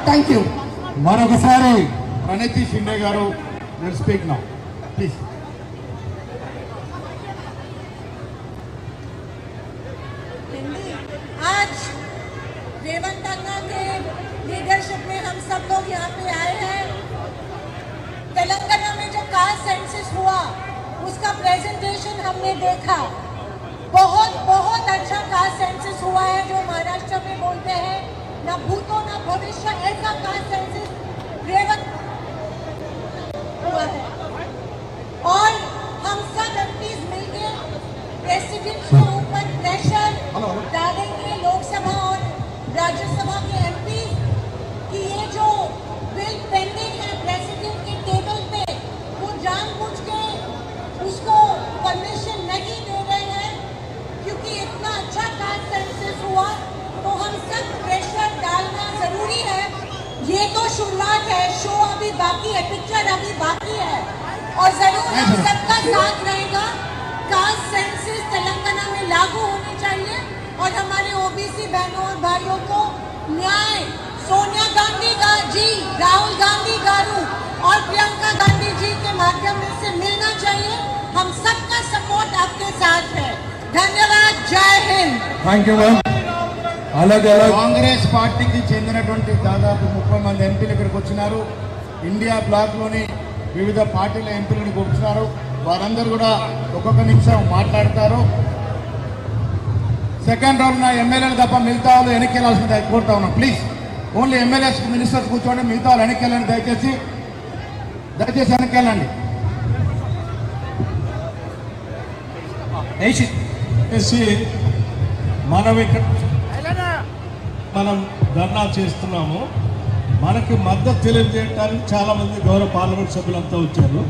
Thank you. మరొకసారి ప్రణతి షిండే గారు will speak now please. आज रेवंत अन्ना के लीडरशिप में हम सब लोग यहाँ पे आए हैं। तेलंगाना में जो कास्ट सेंसस हुआ उसका प्रेजेंटेशन हमने देखा। बहुत बहुत अच्छा कास्ट सेंसस हुआ है जो महाराष्ट्र में बोलते हैं ना भूतो ना भविष्य, ऐसा कास्ट सेंसस रेवंत हुआ है। और हम सब एमपीज मिलकर प्रेसिडेंट के ऊपर प्रेशर डालेंगे, लोकसभा और राज्यसभा के एमपी, कि ये जो बिल पेंडिंग है प्रेसिडेंट के टेबल पे वो जानबूझ के उसको परमिशन नहीं दे रहे हैं, क्योंकि इतना अच्छा कास्ट सेंसस हुआ तो हम सब प्रेशर डालना जरूरी है। ये तो शुरुआत है, शो अभी बाकी है, पिक्चर अभी बाकी है और जरूर हम सबका साथ रहेगा। कास्ट सेंसस तेलंगाना में लागू होनी चाहिए और हमारे ओबीसी बहनों और भाइयों को न्याय सोनिया गांधी जी, राहुल गांधी गारू और प्रियंका गांधी जी के माध्यम से मिलना चाहिए। हम सबका सपोर्ट आपके साथ है। धन्यवाद, जय हिंद। Thank you ma'am. అలాగే కాంగ్రెస్ పార్టీకి చెందినటువంటి దాదాపు 30 మంది ఎంపీలు ఇక్కడికి వచ్చినారు. ఇండియా బ్లాక్లోని వివిధ పార్టీల ఎంపీలను కూర్చున్నారు. వారందరూ కూడా ఒక్కొక్క నిమిషం మాట్లాడతారు. సెకండ్ రౌండ్ నా ఎమ్మెల్యేలు తప్ప మిగతా వాళ్ళు వెనక్కి వెళ్ళాల్సింది కోరుతా ఉన్నాం. ప్లీజ్ ఓన్లీ ఎమ్మెల్యేస్ మినిస్టర్స్ కూర్చోండి, మిగతా వాళ్ళు వెనక్కి వెళ్ళండి. దయచేసి వెనక్కి వెళ్ళండి. మనం ధర్నా చేస్తున్నాము. మనకి మద్దతు తెలియజేయడానికి చాలా మంది గౌరవ పార్లమెంట్ సభ్యులంతా వచ్చారు.